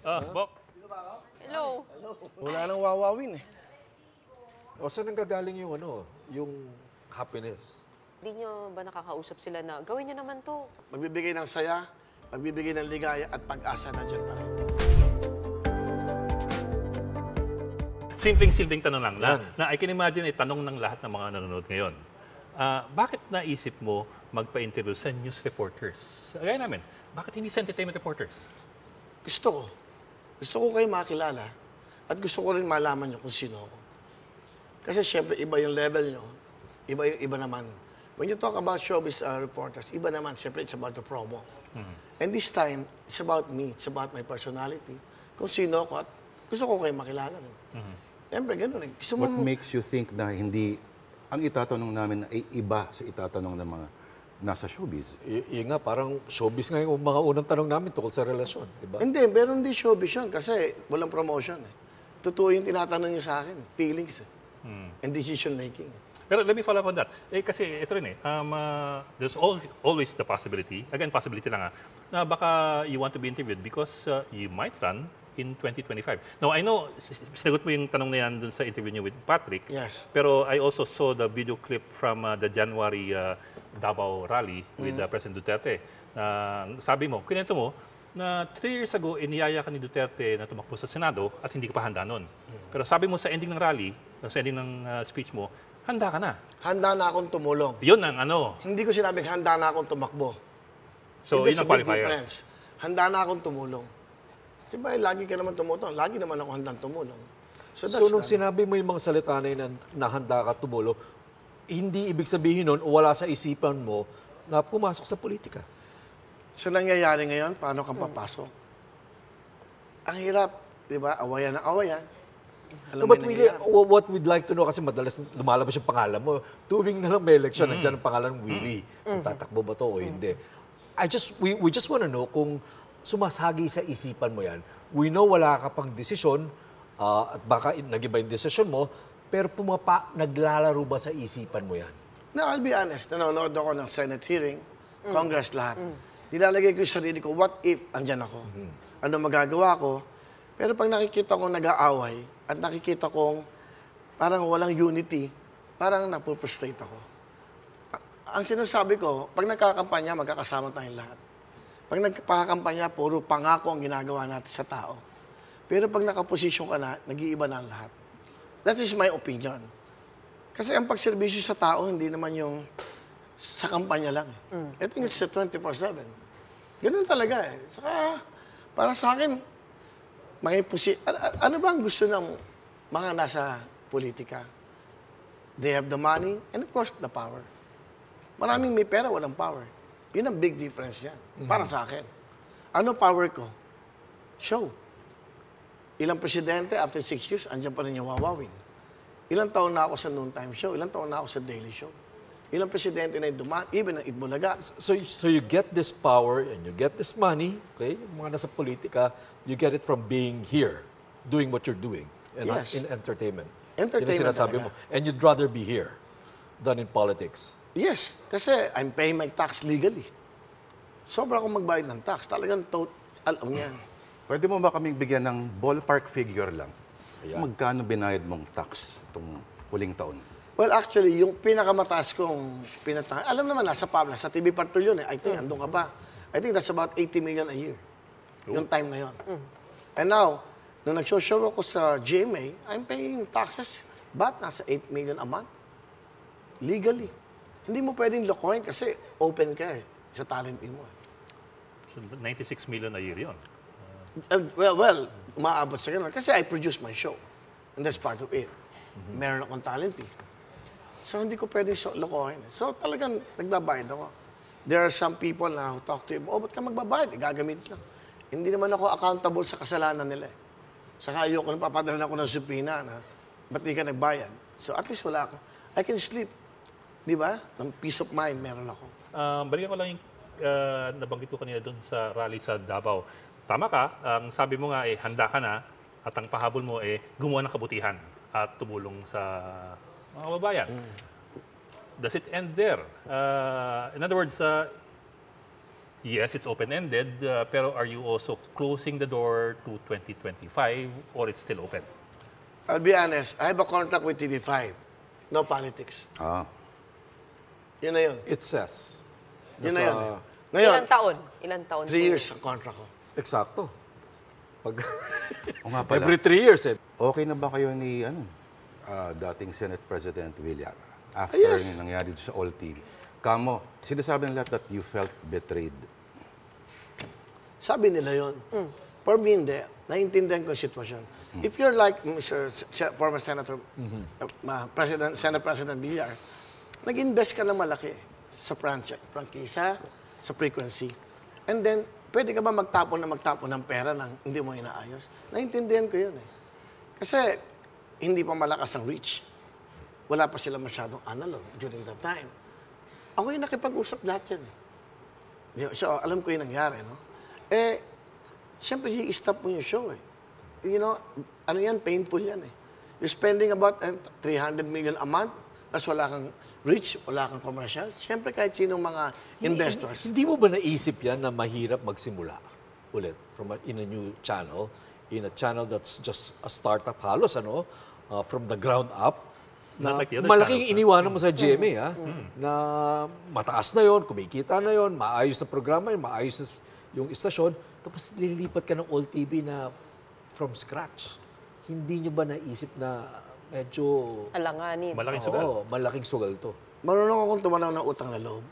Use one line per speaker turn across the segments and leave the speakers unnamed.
Bok.
Hello.
Wala nang wawawin eh.
O saan nanggagaling yung yung happiness?
Hindi nyo ba nakakausap sila na gawin nyo naman to?
Magbibigay ng saya, magbibigay ng ligaya at pag-asa na dyan pa rin.
Simpleng-simpleng tanong lang na I can imagine tanong ng lahat ng mga nanonood ngayon. Bakit naisip mo magpa-interview sa news reporters? Gaya namin, bakit hindi sa entertainment reporters?
Gusto ko. Gusto ko kayo makilala at gusto ko rin malaman nyo kung sino ako. Kasi syempre, iba yung level nyo. Iba naman. When you talk about showbiz reporters, iba naman. Syempre, it's about the promo. And this time, it's about me. It's about my personality. Kung sino ako at gusto ko kayo makilala rin. Siyempre, ganun eh. Gusto mo,
What makes you think na hindi ang itatanong namin ay iba sa itatanong ng mga nasa showbiz?
Yung nga, parang showbiz nga yung mga unang tanong namin tungkol sa relasyon, di ba?
Hindi, meron din showbiz yun kasi walang promotion eh. Totoo yung tinatanong niyo sa akin. Feelings eh. And decision making.
Pero let me follow up on that. Kasi ito rin there's always the possibility, again, possibility lang na baka you want to be interviewed because you might run in 2025. Now, I know, sinagot mo yung tanong na yan dun sa interview niyo with Patrick.
Yes.
Pero I also saw the video clip from the January Davao rally with President Duterte. Sabi mo, kinento mo, na 3 years ago, iniyaya ka ni Duterte na tumakbo sa Senado at hindi ka pa handa nun. Pero sabi mo sa ending ng rally, sa ending ng speech mo, handa ka na.
Handa na akong tumulong.
Yun ang
Hindi ko sinabing handa na akong tumakbo.
So,
There's
yun ang
a big
qualifier.
difference. Handa na akong tumulong. Diba, lagi ka naman tumutulong. Lagi naman ako handang tumulong. So, that's
So nung
that.
sinabi mo yung mga salita na yun na handa ka tumulo, hindi ibig sabihin nun o wala sa isipan mo na pumasok sa politika.
So, nangyayari ngayon, paano kang papasok? Ang hirap, di ba? Awayan na awayan. Alam mo
But
yung
really,
nangyayari.
what we'd like to know, kasi madalas lumalabas yung pangalan mo, tuwing na lang may election, nandiyan ang pangalan Willie. Kung tatakbo ba to o hindi. We just want to know kung sumasagi sa isipan mo yan. We know wala ka pang desisyon, at baka nag-iba yung desisyon mo, pero naglalaro ba sa isipan mo yan?
No, I'll be honest. Nanonood ako ng Senate hearing, Congress lahat. Nilalagay ko yung sarili ko, what if andyan ako? Ano magagawa ko? Pero pag nakikita kong nag-aaway at nakikita kong parang walang unity, parang napufrustrate ako. Ang sinasabi ko, pag nagkakampanya, magkakasama tayong lahat. Pag nagkakampanya, puro pangako ang ginagawa natin sa tao. Pero pag nakaposisyon ka na, nag-iiba na ang lahat. That is my opinion. Kasi ang pagserbisyo sa tao, hindi naman yung sa kampanya lang. I think it's a 24/7. Ganun talaga eh. Saka, para sa akin, ano ba ang gusto ng mga nasa politika? They have the money and of course the power. Maraming may pera, walang power. Yun ang big difference yan. Para sa akin. Ano power ko? Show. Ilang presidente, after 6 years, andyan pa rin yung wawawin. Ilang taon na ako sa noontime show, ilang taon na ako sa daily show. Ilang presidente na dumaan, even ang Itbulaga.
So you get this power and you get this money, okay? Yung mga nasa politika, you get it from being here, doing what you're doing and
Yes.
in entertainment.
Entertainment
Yun ang sinasabi
talaga.
mo. And you'd rather be here than in politics.
Yes, kasi I'm paying my tax legally. Sobra akong magbayad ng tax. Talagang alam yan.
Pwede mo ba kaming bigyan ng ballpark figure lang?
Ayan.
Magkano binayad mong tax itong huling taon?
Well, actually, yung pinakamataas kong alam naman, nasa Pabla, sa TV Patrol yun eh. I think, andun ka pa. I think that's about 80 million a year. Yung time na yun. And now, nung nag-show ako sa GMA, I'm paying taxes, but nasa 8 million a month. Legally. Hindi mo pwedeng lokohin kasi open ka eh, sa talent fee mo.
So, 96 million a year yun.
Well, umaabot sa ganun. Kasi I produce my show. And that's part of it. Meron akong talent fee. So, hindi ko pwedeng lokohin. So, talagang nagbabayad ako. There are some people na who talk to you, ba't ka magbabayad? Gagamit lang. Hindi naman ako accountable sa kasalanan nila. Saka ayoko nang papadala ako ng subpoena na ba't di ka nagbayad? So, at least wala ako. I can sleep. Di ba? Ng peace of mind meron ako.
Balikan ko lang yung nabanggit ko kanina doon sa rally sa Davao. Tama ka, ang sabi mo nga handa ka na at ang pahabol mo gumawa ng kabutihan at tumulong sa mga kababayan. Does it end there? In other words, Yes, it's open-ended, pero are you also closing the door to 2025 or it's still open?
I'll be honest, I have a contract with TV5. No politics.
Ah.
Yun na yun.
It says.
Yun na
Nasa-
yun. Ngayon,
Ilang taon? Ilang taon?
3 years ang contract ko.
Eksakto. Pag
O nga pala,
every 3 years, eh.
okay na ba kayo ni dating Senate President Villar after
Yes.
yung nangyari sa All TV? Kamo, sinasabi nila that you felt betrayed.
Sabi nila yun. For me, hindi. Naiintindihan ko yung sitwasyon. If you're like former Senator, Senate President Villar, nag-invest ka na malaki sa prangkisa, sa frequency. And then, pwede ka ba magtapon ng pera nang hindi mo inaayos? Naiintindihan ko yun eh. Kasi, hindi pa malakas ang reach. Wala pa sila masyadong analog during that time. Ako yung nakipag-usap lahat yan. So, alam ko yung nangyari, no? Eh, siyempre, i-stop mo yung show, eh. You know, ano yan, painful yan, eh. You're spending about 300 million a month, tapos wala kang reach, wala kang commercial. Siyempre, kahit sinong mga investors.
Hindi mo ba naisip yan na mahirap magsimula ulit in a new channel, in a channel that's just a startup halos, from the ground up?
Not
Na
like the other
malaking
channels,
iniwanan mo sa GMA, na mataas na yon, kumikita na yon, maayos na programa yun, maayos na yung istasyon, tapos lilipat ka ng All TV na from scratch. Hindi nyo ba naisip na medyo
Alanganin.
Malaking sugal.
malaking sugal to?
Marunong akong tumanaw ng utang na loob.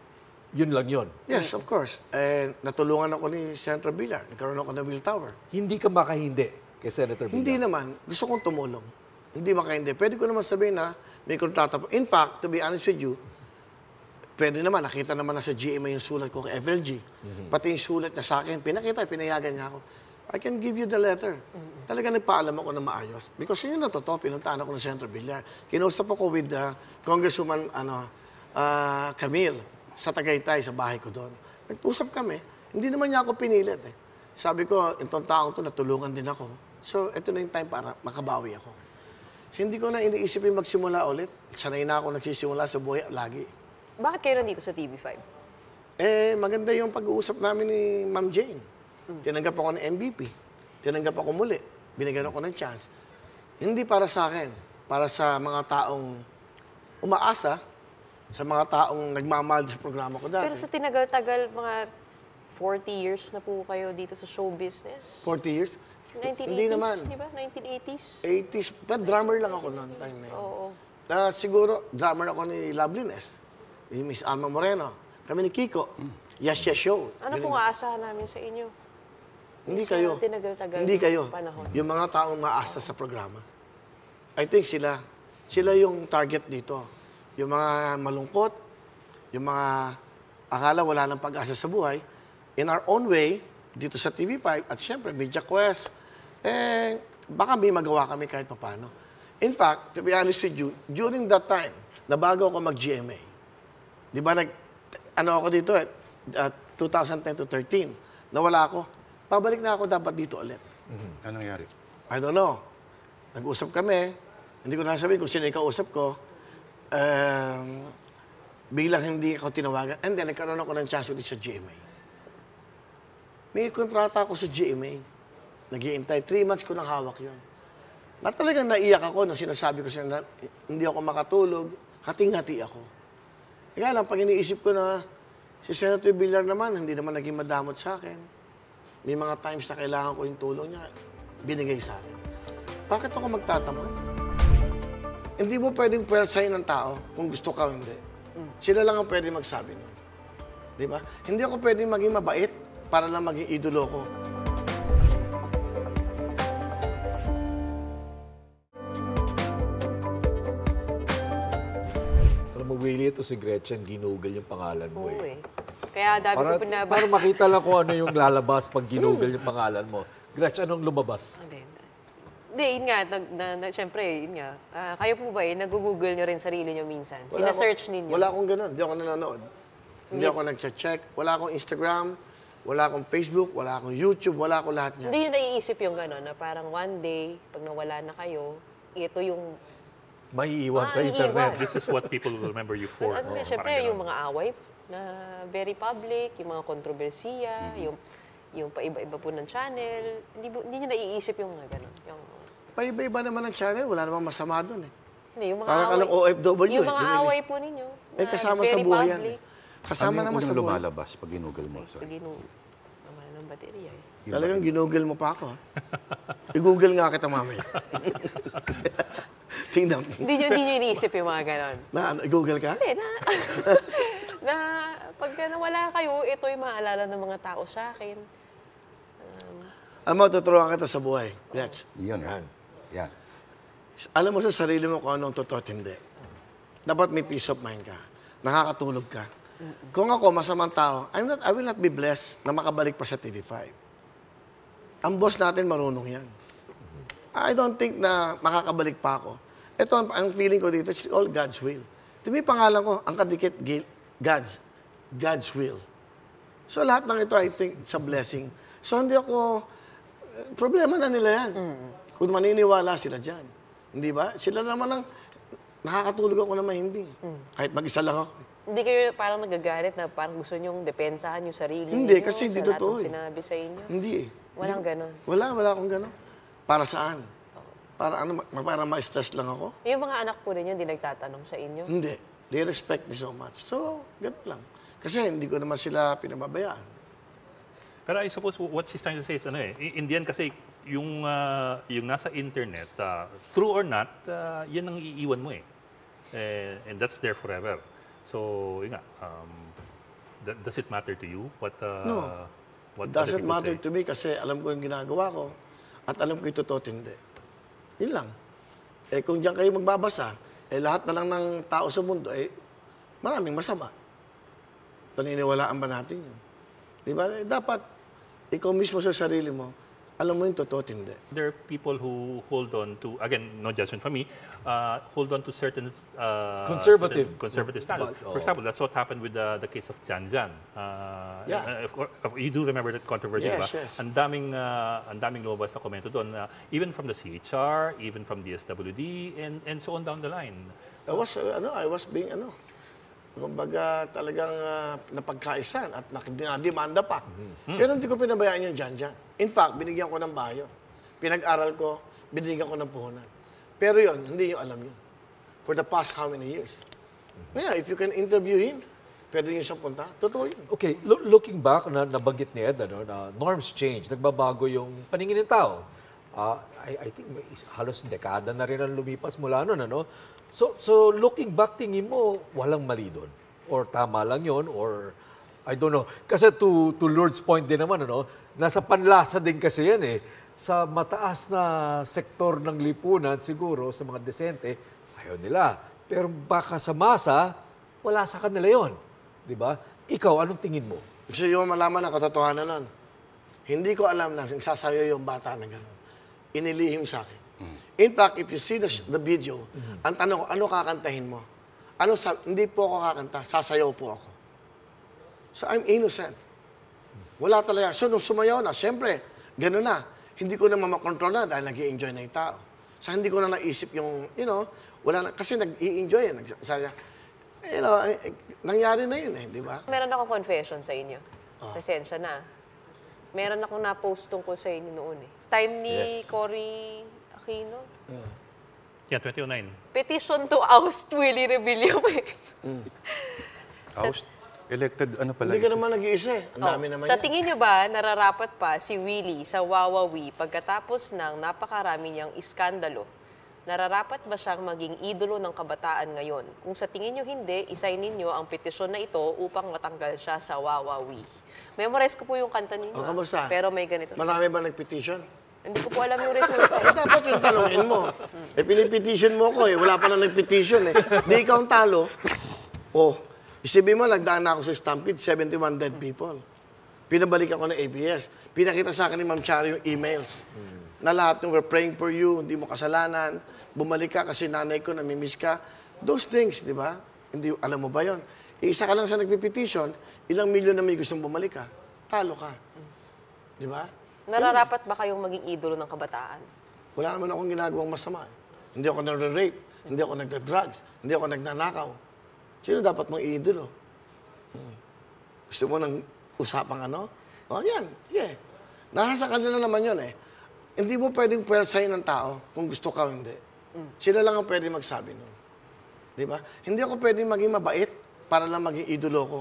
Yun lang yun.
Yes, of course. Eh, natulungan ako ni Senator Villar. Nagkaroon ako ng Will Tower.
Hindi ka makahindi kay Senator Villar.
Hindi naman. Gusto kong tumulong. Hindi hindi. Pwede ko naman sabihin na may kontrata po. In fact, to be honest with you, pwede naman. Nakita naman na sa GMA yung sulat ko kay FLG. Pati yung sulat niya sa akin. Pinakita, pinayagan niya ako. I can give you the letter. Talaga nagpaalam ako na maayos. Because yun na totoo, pinuntahan ako ng Senator Villar. Kinausap ako with Congresswoman Camille sa Tagaytay, sa bahay ko doon. Nag-usap kami. Hindi naman niya ako pinilit eh. Sabi ko, itong taong to natulungan din ako. So, ito na yung time para makabawi ako. So, hindi ko na iniisip yung magsimula ulit. Sanay na ako nagsisimula sa buhay lagi.
Bakit kayo nandito sa TV5?
Eh, maganda yung pag-uusap namin ni Ma'am Jane. Tinanggap ako ng MVP. Tinanggap ako muli. Binigyan ako ng chance. Hindi para sa akin. Para sa mga taong umaasa, sa mga taong nagmamahal sa programa ko dati.
Pero sa tinagal-tagal, mga 40 years na po kayo dito sa show business.
40 years?
1980s,
Hindi naman.
di ba? 1980s?
80s. Pero drummer lang ako noon time na yun.
Oo.
Siguro, drummer ako ni Loveliness. Ni Miss Alma Moreno. Kami ni Kiko. Yes, Yes Show.
Ano pong aasahan namin sa inyo?
Hindi
Sa
kayo.
tinagal-tagal
Hindi kayo.
panahon.
Yung mga taong maasta sa programa. I think sila. Sila yung target dito. Yung mga malungkot, yung mga akala wala nang pag-asa sa buhay, in our own way, dito sa TV5, at syempre, Media Quest, baka may magawa kami kahit papano. In fact, to be honest with you, during that time, na bago ako mag-GMA, di ba, ako dito, 2010 to 13, nawala ako. Pabalik na ako dapat dito ulit.
Anong nangyari?
I don't know. Nag-usap kami. Hindi ko na sabihin kung sino yung kausap ko. Biglang hindi ako tinawagan. And then, nagkaroon ako ng chance ulit sa GMA. May kontrata ako sa GMA. Nag-iintay. 3 months ko nang hawak yun. Na talagang naiyak ako nung sinasabi ko siya na hindi ako makatulog. Hating-hati ako. Kaya lang, pag iniisip ko na si Senator Villar naman, hindi naman naging madamot sa akin. May mga times na kailangan ko yung tulong niya, binigay sa akin. Bakit ako magtatamad? Hindi mo pwedeng pwersahin ng tao kung gusto ka o hindi. Sila lang ang pwede magsabi nun. Di ba? Hindi ako pwedeng maging mabait para lang maging idolo ko.
Alam mo, Willie, ito si Gretchen, ginugol yung pangalan mo
Oo
eh.
Kaya dami ko
Para
pinabasa.
makita lang kung ano yung lalabas pag ginugol yung pangalan mo. Gretchen, anong lumabas?
Hindi, yun nga. Siyempre, yun nga. Kayo po ba nag-google nyo rin sarili nyo minsan? Sina-search ninyo?
Wala akong ganun. Hindi ako nanonood. Hindi ako nag-check. Wala akong Instagram. Wala akong Facebook. Wala akong YouTube. Wala akong lahat niya.
Hindi yun naiisip yung gano'n na parang one day, pag nawala na kayo, ito yung...
Maiiwan sa
Maiiwan.
internet.
This is what people will remember you for.
Ano,
Parang
siyempre,
ganun.
yung mga away, na very public, yung mga kontrobersiya, yung paiba-iba po ng channel. Hindi niyo naiisip yung mga ganun. Yung,
Paiba-iba naman ang channel, wala namang masama doon eh.
hindi, yung mga
Parang ka
away.
lang OFW
Yung
eh.
mga
Dumili.
away po ninyo.
Eh,
na
kasama sa
very
buhay yan
public.
eh. Kasama
Ano
naman
yung
sa
unang
buhay.
lumalabas pag ginugol mo? Sorry.
Naman ng baterya eh.
Talagang ginugol mo pa ako. Ha? I-google nga kita mamaya. Tingnan.
Hindi niyo iniisip yung mga ganon.
Na, ano, i-google ka?
Hindi, na pagka nawala kayo, ito yung maalala ng mga tao sa akin.
Alam mo, tuturuan kita sa buhay. Rets.
Yan. Yan.
Alam mo sa sarili mo kung anong totoo at hindi. Dapat may peace of mind ka. Nakakatulog ka. Kung ako, masamang tao, I will not be blessed na makabalik pa sa TV5. Ang boss natin, marunong yan. I don't think na makakabalik pa ako. Ito, ang feeling ko dito, it's all God's will. Tumi pangalan ko, ang kadikit, God's will. So lahat ng ito, I think, it's a blessing. So hindi ako, problema na nila yan. Kung maniniwala sila dyan. Hindi ba? Sila naman ang, nakakatulog ako na mahimbing. Kahit mag-isa lang ako.
Hindi kayo parang nagagalit na parang gusto nyong depensahan yung sarili
Hindi,
ninyo
kasi hindi
sa lahat
totoo
ng
eh.
sinabi sa inyo?
Hindi eh.
Walang ganon.
Wala akong gano'n. Para saan? Para ano, para ma-stress lang ako?
Yung mga anak po ninyo, hindi nagtatanong sa inyo?
Hindi. They respect me so much. So, gano'n lang. Kasi hindi ko naman sila pinamabayaan.
Pero I suppose what she's trying to say is, ano eh, in the end kasi, yung nasa internet, true or not, yan ang iiwan mo eh. And that's there forever. So, yun nga, does it matter to you?
No.
What
It doesn't
other people
matter
say?
to me kasi alam ko yung ginagawa ko at alam ko yung totoo at hindi. Yun lang. Eh kung diyan kayo magbabasa, lahat na lang ng tao sa mundo, maraming masama. Paniniwalaan ba natin yun? Di ba? Dapat, ikaw mismo sa sarili mo, alam mo yung totoo at hindi.
There are people who hold on to, again, no judgment from me, hold on to certain conservative standards. For example, that's what happened with the case of Jan Jan.
Yeah.
Of course, you do remember that controversy,
Yes,
diba?
yes.
Ang daming lumabas na komento doon, even from the CHR, even from DSWD, and so on down the line.
I was being, kumbaga talagang napagkaisan at nakademanda pa. Pero hindi ko pinabayaan yung dyan. In fact, binigyan ko ng bayo. Pinag-aral ko, binigyan ko ng puhunan. Pero yun, hindi nyo alam yun. For the past how many years? Yeah, if you can interview him, pwede nyo siyang punta. Totoo yun.
Okay, looking back, nabanggit ni Ed, na norms change, nagbabago yung paningin ng tao. I think halos dekada na rin ang lumipas mula noon, ano? So looking back, tingin mo, walang mali doon? Or tama lang yon or I don't know. Kasi to Lourdes' point din naman, ano, nasa panlasa din kasi yan eh. Sa mataas na sektor ng lipunan, siguro, sa mga desente, ayaw nila. Pero baka sa masa, wala sa kanila yon. Di ba? Ikaw, anong tingin mo?
Gusto nyo malaman ang katotohanan nun. Hindi ko alam na nagsasayo yung bata na gano'n. Inilihim sa akin. In fact, if you see the video, ang tanong ko, ano kakantahin mo? Hindi po ako kakanta, sasayaw po ako. So I'm innocent. Wala talaga. So nung sumayaw na, siyempre, gano'n na. Hindi ko na mamakontrol na dahil nag-i-enjoy na yung tao. So hindi ko na naisip yung, wala na. Kasi nag-i-enjoy yan. Nangyari na yun di ba?
Meron akong confession sa inyo. Pasensya na. Meron akong na-post tungkol sa inyo noon eh. Time ni Cory Aquino.
Yeah, 2009.
Petition to oust Willie Rebillio.
Oust? Elected, ano pala?
Hindi ka naman nag-iisa eh. Ang dami naman
Sa
yan.
tingin nyo ba, nararapat pa si Willie sa Wawawi pagkatapos ng napakarami niyang iskandalo? Nararapat ba siyang maging idolo ng kabataan ngayon? Kung sa tingin nyo hindi, isay ninyo ang petisyon na ito upang matanggal siya sa Wawawi. Memorize ko po yung kanta ninyo.
Kamusta?
Pero may ganito.
Marami ba nag-petition?
Hindi ko po alam yung resulta.
Dapat yung tanongin mo. Pinipetition mo ko wala pa na nag-petition Di ikaw ang talo. Isipin mo, nagdaan na ako sa Stampede, 71 dead people. Pinabalik ako ng ABS. Pinakita sa akin ni Ma'am Chari yung emails. Na lahat ng we're praying for you, hindi mo kasalanan, bumalik ka kasi nanay ko, namimiss ka. Those things, di ba? Hindi, alam mo ba yon? Isa ka lang sa nagpipetition, ilang milyon na may gustong bumalik ka. Talo ka. Di ba?
Nararapat ba kayong maging idolo ng kabataan?
Wala naman akong ginagawang masama. Hindi ako nagre-rape, hindi ako nagda-drugs, hindi ako nagnanakaw. Sino dapat mong iidolo? Gusto mo ng usapang ano? O yan, sige. Nasa kanila naman yun eh. Hindi mo pwedeng pwersahin ng tao kung gusto ka o hindi. Sila lang ang pwede magsabi nun. Di ba? Hindi ako pwedeng maging mabait para lang maging idolo ko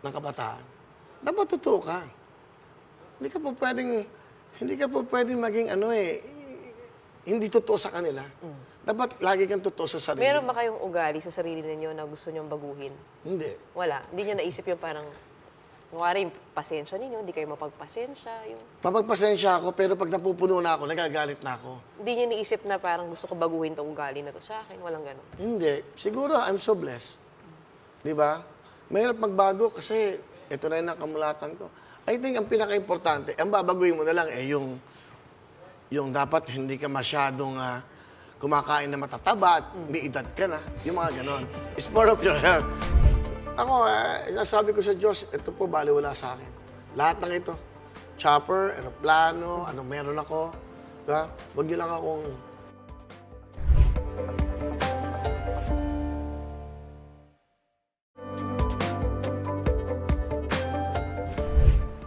ng kabataan. Dapat totoo ka. Hindi ka po pwedeng maging hindi totoo sa kanila. Dapat lagi kang totoo sa sarili.
Meron ba kayong ugali sa sarili ninyo na gusto nyong baguhin?
Hindi.
Wala. Hindi nyo naisip yung parang, kunwari, yung pasensya ninyo, hindi kayo mapagpasensya.
Mapagpasensya ako, pero pag napupuno na ako, nagagalit na ako.
Hindi nyo naisip na parang gusto ko baguhin tong ugali na to sa akin. Walang ganun.
Hindi. Siguro, I'm so blessed. Di ba? Mahirap magbago kasi ito na yung nakamulatan ko. I think ang pinaka-importante, ang babaguhin mo na lang yung dapat hindi ka masyadong kumakain na matataba at may edad ka na. Yung mga ganon. It's more of your health. Ako, sabi ko sa Diyos, ito po baliwala sa akin. Lahat ng ito. Chopper, aeroplano, anong meron ako. Diba? Huwag niyo lang akong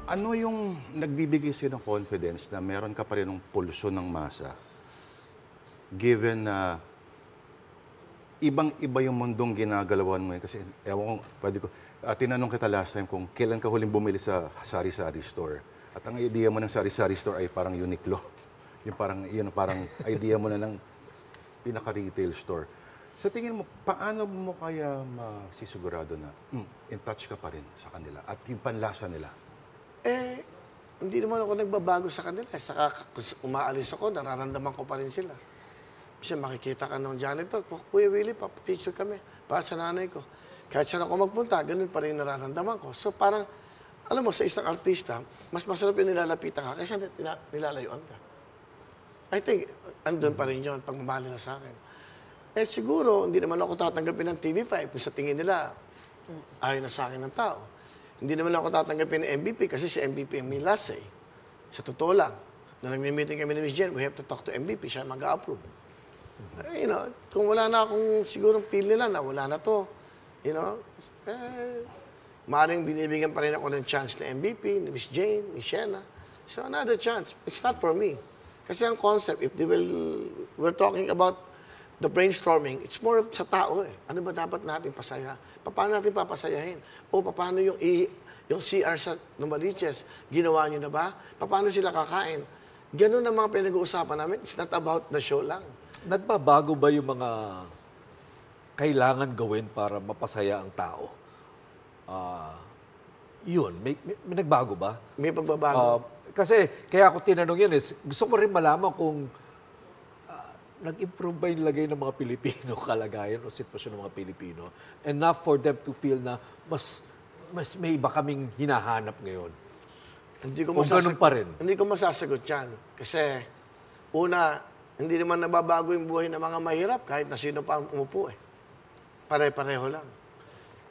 Ano yung nagbibigay sa'yo ng confidence na meron ka pa rin ng pulso ng masa? Given na ibang-iba yung mundong ginagalawan mo. Kasi, ewan ko, tinanong kita last time kung kailan ka huling bumili sa sari-sari store. At ang idea mo ng sari-sari store ay parang Uniqlo. Yung parang idea mo na ng pinaka-retail store. Sa tingin mo, paano mo kaya masisigurado na in touch ka pa rin sa kanila at yung panlasa nila?
Hindi naman ako nagbabago sa kanila. Saka kung umaalis ako, nararamdaman ko pa rin sila. Kasi makikita ka ng janitor, Kuya Willie, papapicture kami. Para sa nanay ko. Kahit saan ako magpunta, ganun pa rin nararamdaman ko. So parang, alam mo, sa isang artista, mas masarap yung nilalapitan ka kaysa nilalayuan ka. I think, andun pa rin yun, pagmamahal nila sa akin. Siguro, hindi naman ako tatanggapin ng TV5 kung sa tingin nila, ayaw na sa akin ng tao. Hindi naman ako tatanggapin ng MVP kasi si MVP ang may last say. Sa totoo lang, na nagmi-meeting kami ni Ms. Jen, we have to talk to MVP, siya mag-a-approve. Kung wala na akong sigurong feel nila na wala na to, maaaring binibigyan pa rin ako ng chance na MVP, ni Ms. Jane, ni Shena. So another chance. It's not for me. Kasi ang concept, we're talking about the brainstorming, it's more sa tao eh. Ano ba dapat natin pasaya? Paano natin papasayahin? O paano yung CR sa Novaliches, ginawa nyo na ba? Paano sila kakain? Ganun ang mga pinag-uusapan namin. It's not about the show lang.
Nagbabago ba yung mga kailangan gawin para mapasaya ang tao? Yun, may nagbago ba?
May pagbabago.
Kasi, kaya ako tinanong yan gusto ko rin malaman kung nag-improve ba yung lagay ng mga Pilipino, kalagayan o sitwasyon ng mga Pilipino, enough for them to feel na mas may iba kaming hinahanap ngayon. Ganun pa rin.
Hindi ko masasagot yan. Kasi, una, hindi naman nababago yung buhay ng mga mahirap kahit na sino pa umupo eh. Pare-pareho lang.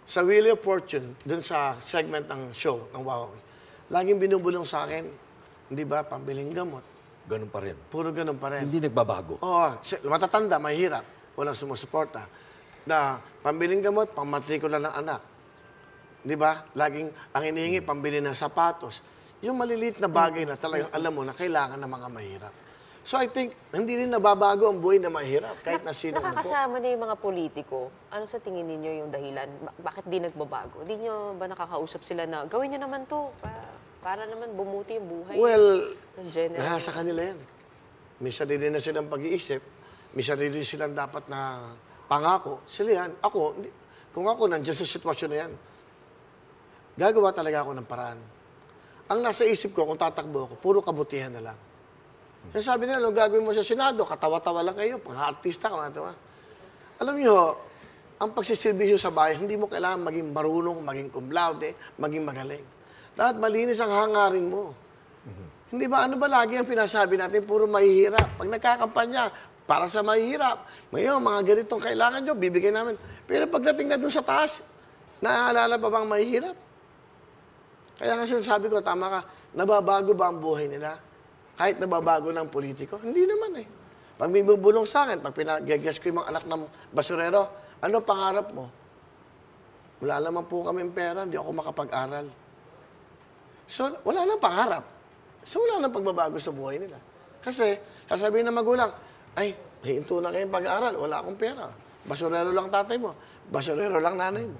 Sa Wheel of Fortune, dun sa segment ng show ng Wawawi, laging binubulong sa akin, hindi ba, pambiling gamot.
Ganun pa rin.
Puro ganun pa rin.
Hindi nagbabago.
Oo, matatanda, mahirap. Walang sumusuporta. Na pambiling gamot, pangmatrikula ng anak. Di ba? Laging ang hinihingi, pambili ng sapatos. Yung maliliit na bagay na talagang alam mo na kailangan ng mga mahirap. So I think, hindi rin nababago ang buhay na mahirap kahit na sino mo po.
Nakakasama na yung mga politiko. Ano sa tingin ninyo yung dahilan? Bakit di nagbabago? Di nyo ba nakakausap sila na gawin nyo naman to para naman bumuti yung buhay?
Well,
ng general?
nasa kanila yan. May sarili na silang pag-iisip. May sarili silang dapat na pangako. Sila yan. Kung ako nandiyan sa sitwasyon na yan, gagawa talaga ako ng paraan. Ang nasa isip ko, kung tatakbo ako, puro kabutihan na lang. Kasi sabi nila, gagawin mo sa Senado, katawa-tawa lang kayo, pang-artista ka. Alam niyo, ang pagsiservisyo sa bayan, hindi mo kailangan maging marunong, maging cum laude, maging magaling. Lahat malinis ang hangarin mo. Hindi ba, ano ba lagi ang pinasabi natin, puro mahihirap. Pag nagkakampanya, para sa mahihirap, ngayon, mga ganitong kailangan nyo, bibigay namin. Pero pagdating na dun sa taas, naaalala pa bang mahihirap? Kaya nga sinasabi ko, tama ka, nababago ba ang buhay nila? Kahit nababago ng politiko? Hindi naman eh. Pag may bubulong sa akin, pag pinag-guess ko yung mga anak ng basurero, ano pangarap mo? Wala naman po kaming pera, hindi ako makapag-aral. So, wala nang pangarap. So, wala nang pagbabago sa buhay nila. Kasi, sasabihin ng magulang, ay, hihinto na kayong pag-aaral, wala akong pera. Basurero lang tatay mo, basurero lang nanay mo.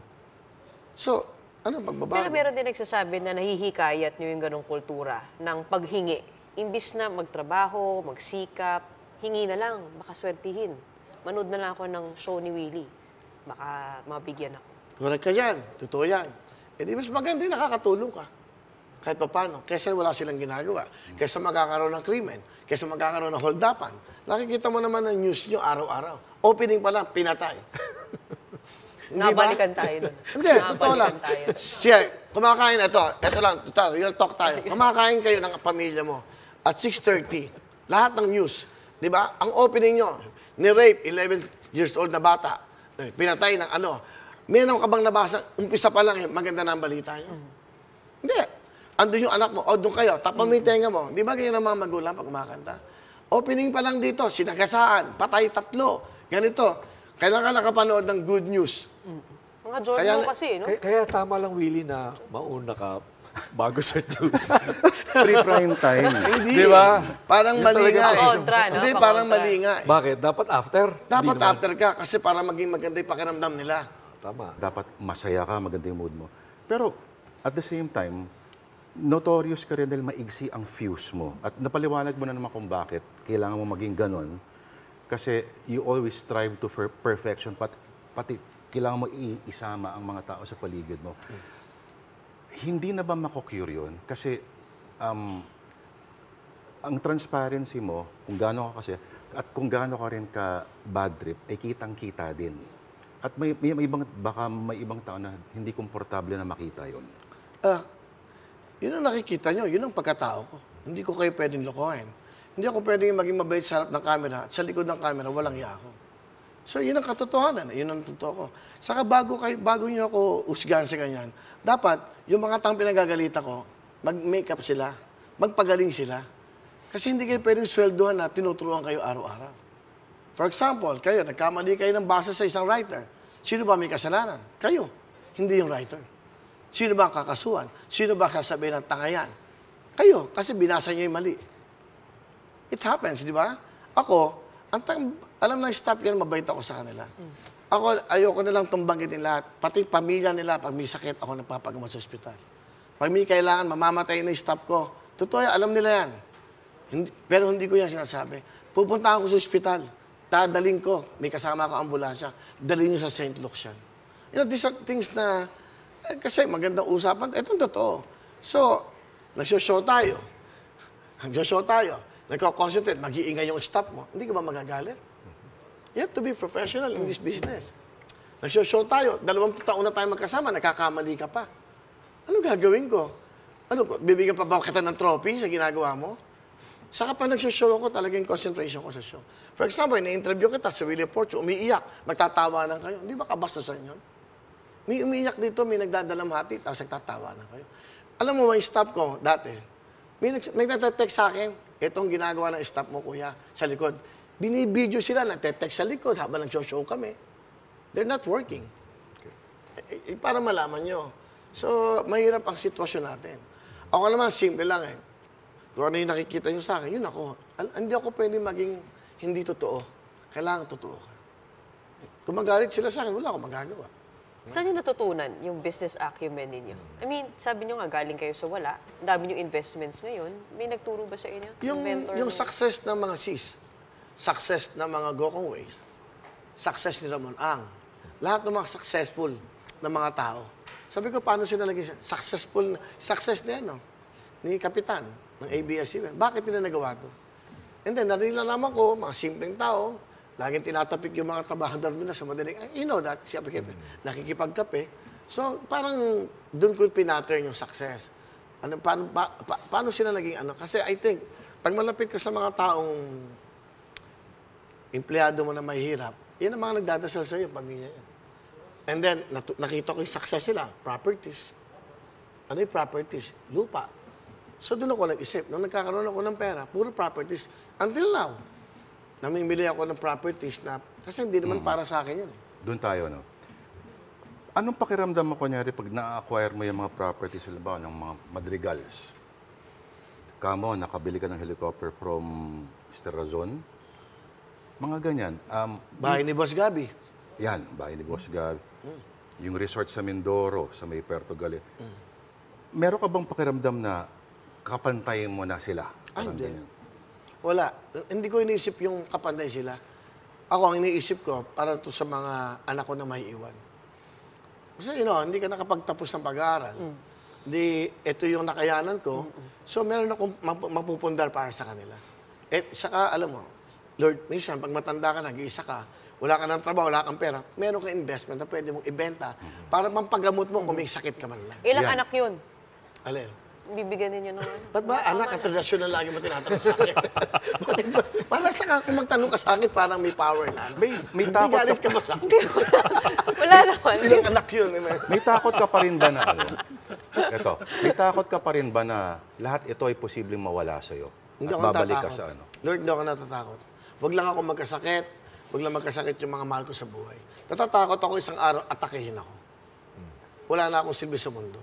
So, ano pagbabago?
Pero meron din nagsasabi na nahihikayat nyo yung ganong kultura ng paghingi. Imbis na magtrabaho, magsikap, hingi na lang, baka swertihin. Manood na lang ako ng show ni Willie. Baka mabigyan ako.
Correct ka yan. Totoo yan. E di mas maganda yung nakakatulong ka. Kahit pa paano. Kesa wala silang ginagawa. Kesa magkakaroon ng krimen. Kesa magkakaroon ng hold-upan. Nakikita mo naman ng news nyo araw-araw. Opening pa lang, pinatay. Hindi ba?
Nabalikan tayo doon.
Hindi, totoo lang.
Tayo.
Siya, kumakain, ito lang, total, real talk tayo. Kumakain kayo ng pamilya mo at 6:30. Lahat ng news. Di ba? Ang opening nyo, ni-rape, 11 years old na bata. Pinatay ng ano. Meron ka bang nabasa, umpisa pa lang, maganda na ang balita nyo? Hindi. Andun yung anak mo, o doon kayo, tapan mo yung tenga mo. Di ba ganyan ang mga magulang pag kumakanta? Opening pa lang dito, sinagasaan, patay 3, ganito. Kailangan ka nakapanood ng good news.
Mga Jordan
Kaya-
mo kasi, no?
Kaya tama lang, Willie, na mauna ka bago sa news.
Pre-prime time.
Hindi.
Di ba?
Parang mali
talaga
nga eh.
Kontra, no?
Hindi, parang
Kontra.
mali nga eh.
Bakit? Dapat after?
Dapat
Hindi naman.
after ka kasi para maging maganda yung pakiramdam nila.
Tama.
Dapat masaya ka, maganda yung mood mo. Pero at the same time, notorious ka rin dahil maigsi ang fuse mo. At napaliwanag mo na naman kung bakit kailangan mo maging ganon. Kasi you always strive to perfection, pati kailangan mo isama ang mga tao sa paligid mo. Hindi na ba makocure yun? Kasi ang transparency mo, kung gaano ka kasi, at kung gaano ka rin ka bad trip, ay kitang-kita din. At may ibang tao na hindi komportable na makita yon.
Yun ang nakikita nyo, yun ang pagkatao ko. Hindi ko kayo pwedeng lokohin. Hindi ako pwedeng maging mabait sa harap ng camera at sa likod ng camera, walang iya ako. So, yun ang katotohanan. Yun ang totoo ko. Saka bago nyo ako usgahan sa ganyan, dapat yung mga taong pinagagalita ko, mag-makeup sila, magpagaling sila. Kasi hindi kayo pwedeng sweldohan na tinuturuan kayo araw-araw. For example, kayo, nagkamali kayo ng basa sa isang writer. Sino ba may kasalanan? Kayo, hindi yung writer. Sino ba ang kakasuhan? Sino ba kasabihin ng tangayan? Kayo, kasi binasa niyo yung mali. It happens, di ba? Ako, alam ng staff yan, mabait ako sa kanila. Ako, ayoko nilang tumbanggitin lahat. Pati pamilya nila, pag may sakit, ako nagpapagamot sa ospital. Pag may kailangan, mamamatay na yung staff ko. Totoo yan, alam nila yan. Pero hindi ko yan sinasabi. Pupunta ako sa ospital. Dadaling ko, may kasama ako ambulansya. Dalhin nyo sa St. Luke's yan. You know, these are things na, kasi magandang usapan, etong totoo. So, nagsoshow tayo. Nagko-concentrate, mag-iingay yung staff mo. Hindi ka ba magagalit? You have to be professional in this business. Nagsoshow tayo, 2 taon na tayo magkasama, nagkakamali ka pa. Ano gagawin ko? Bibigyan pa ba kita ng trophy sa ginagawa mo? Saka pa nagsoshow ako, talagang concentration ko sa show. For example, na-interview kita sa Willie Porcho, umiiyak, magtatawanan kayo. Hindi ba kabastusan yun? May umiiyak dito, may nagdadalamhati, tapos nagtatawanan kayo. Alam mo, yung staff ko dati, may nagtatext sa akin, itong ginagawa ng staff mo, kuya, sa likod. Binibideo sila, nagtetext sa likod habang nagsoshow kami. They're not working. Para malaman nyo. So, mahirap ang sitwasyon natin. Ako naman, simple lang eh. Kung ano yung nakikita nyo sa akin, yun ako. Hindi ako pwede maging hindi totoo. Kailangan totoo ka. Kung magalit sila sa akin, wala akong magagawa.
Saan nyo natutunan yung business acumen ninyo? I mean, sabi nyo nga, galing kayo sa wala. Ang dami nyo investments ngayon. May nagturo ba sa inyo?
Yung success ng mga sis, success ng mga Gokong Ways, success ni Ramon Ang, lahat ng mga successful na mga tao. Sabi ko, paano sila naging success na yan, no? Ni Kapitan ng ABS-CBN. Bakit nila nagawa to? And then, narinig ko, mga simpleng tao, laging tinatapik yung mga trabahador nila sa madaling, you know that, siya nakikipagkape. So, parang doon ko pinattern yung success. Paano sila naging ano? Kasi I think, pag malapit ka sa mga taong empleyado mo na mahihirap, yan ang mga nagdadasal sa iyo, pamilya yan. And then, nakita ko yung success nila, properties. Ano yung properties? Lupa. So, doon ako nag-isip. Nung nagkakaroon ako ng pera, puro properties. Until now, namimili ako ng properties na, kasi hindi naman para sa akin yun.
Doon tayo, no? Anong pakiramdam mo, kunyari, pag na-acquire mo yung mga properties, halimbawa, ng mga madrigals? Kamo, nakabili ka ng helicopter from Mr. Razon? Mga ganyan.
Bahay ni Boss Gabi.
Yan, bahay ni Boss Gab. Yung resort sa Mindoro, sa may Puerto Galera. Meron ka bang pakiramdam na kapantayin mo na sila? Parang
Hindi.
ganyan.
Wala. Hindi ko iniisip yung kapantay sila. Ako, ang iniisip ko, para to sa mga anak ko na may iwan. Kasi, hindi ka nakapagtapos ng pag-aaral. Hindi, ito yung nakayanan ko. So, meron akong mapupundar para sa kanila. Saka, alam mo, Lord, minsan, pag matanda ka, nag-iisa ka, wala ka ng trabaho, wala kang pera, meron kang investment na pwede mong ibenta para mampagamot mo kung may sakit ka man lang.
Ilang
Yan.
anak yun?
Alin?
Bibigyan ninyo ng ano?
Ba't ba, anak, ang tradisyon na lagi mo tinatanong sa akin? Parang saka kung magtanong ka sa akin, parang may power na.
May
Hindi
takot ka,
galit ka ba sa akin?
Wala naman.
Ilang anak yun.
may takot ka pa rin ba na ano? Ito, may takot ka pa rin ba na lahat ito ay posibleng mawala sa'yo?
Hindi
At
ako
babalik ka
natatakot.
sa ano?
Lord, hindi ako natatakot. Huwag lang ako magkasakit. Huwag lang magkasakit yung mga mahal ko sa buhay. Natatakot ako isang araw, atakihin ako. Wala na akong silbi sa mundo.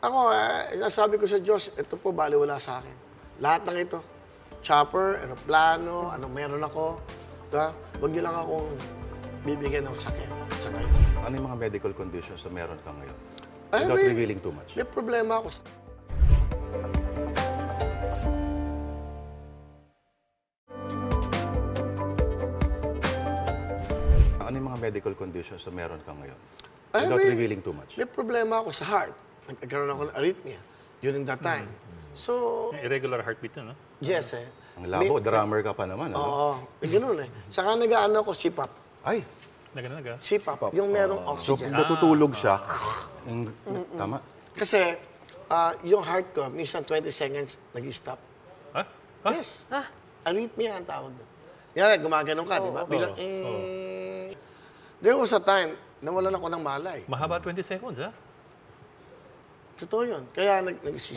Ako, sabi ko sa Diyos, ito po, baliwala sa akin. Lahat ng ito. Chopper, aeroplano, ano meron ako. Diba? Huwag niyo lang akong bibigyan ng sakit. Sa ngayon.
Ano yung mga medical conditions na meron ka ngayon?
Ay,
Without
may-
revealing too much.
May problema ako.
Ano yung mga medical conditions na meron ka ngayon?
Ay,
Without
may-
revealing too much.
May problema ako sa heart. Nagkaroon ako ng arrhythmia during that time. So,
Irregular heartbeat na, no?
yes
Ang labo, drummer ka pa naman, ano?
Oo, ganun Saka nag-ano ako, CPAP.
Ay,
Naga.
CPAP, yung merong
so
oxygen.
kung natutulog siya, tama.
Kasi, yung heart ko, minsan 20 seconds, nag-stop.
Ha?
Yes. Arrhythmia ang tawag doon. Yan, gumaganon ka, di ba? Bilang, There was a time, nawalan ako ng malay.
Mahaba 20 seconds, ha?
Totoo yun. Kaya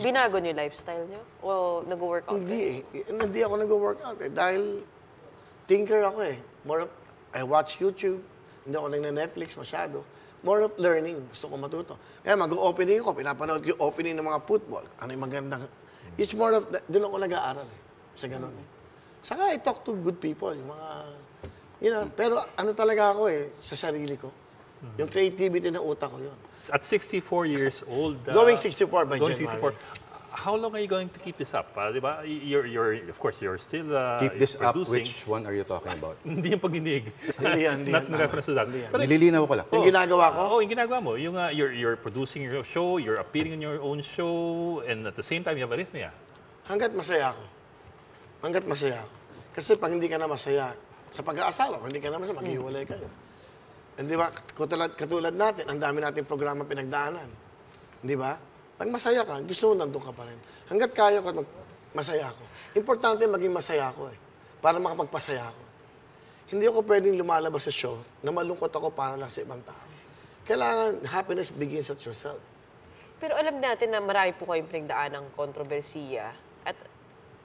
Binago niyo yung lifestyle niyo? O nag-workout?
Hindi ako nag-workout dahil thinker ako More of, I watch YouTube. Hindi ako nag-Netflix masyado. More of learning. Gusto ko matuto. Kaya mag-opening ako. Pinapanood ko yung opening ng mga football. Ano yung magandang... It's more of... Doon ako nag-aaral Sa ganun Saka I talk to good people. Yung mga... pero ano talaga ako sa sarili ko. Yung creativity ng utak ko yun.
At 64 years old...
Going 64 by
going
January.
64. How long are you going to keep this up? Di ba? Of course, you're still
Keep this up,
producing.
which one are you talking about?
Hindi yung pagdinig.
Hindi yan.
Not in reference to that. Pero,
Nililinaw ko lang.
Yung ginagawa ko,
yung ginagawa mo. Yung you're producing your show, you're appearing in your own show, and at the same time, you have arrhythmia.
hanggat masaya ako. Hanggat masaya ako. Kasi pag hindi ka na masaya, sa pag-aasawa, kung hindi ka na masaya, maghiwalay kayo. Hindi ba, katulad natin, ang dami nating programa pinagdaanan. Di ba? Pag masaya ka, gusto mo nandun ka pa rin. Hanggat kaya ko, masaya ako. Importante maging masaya ako para makapagpasaya ako. Hindi ako pwedeng lumalabas sa show na malungkot ako para lang sa ibang tao. Kailangan, happiness begins at yourself.
Pero alam natin na marami po kayong pinagdaan ng kontrobersiya. At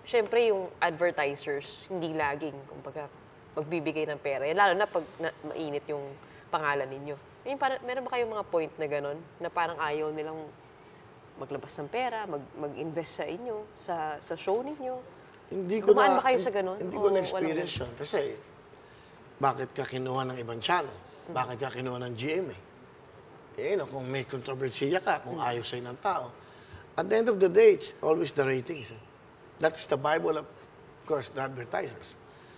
syempre yung advertisers, hindi laging, kumbaga, magbibigay ng pera. Lalo na pag mainit yung pangalan ninyo. Meron ba kayong mga point na gano'n? Na parang ayaw nilang maglabas ng pera, mag-invest sa inyo, sa show ninyo?
Hindi ko
Dumaan ba kayo sa ganun?
Hindi ko
O
na-experience yun. Kasi, bakit ka kinuha ng ibang channel? Bakit ka kinuha ng GMA? Kung may kontrobersiya ka, kung ayaw sa'yo ng tao. At the end of the day, it's always the ratings. That is the Bible of course, the advertisers.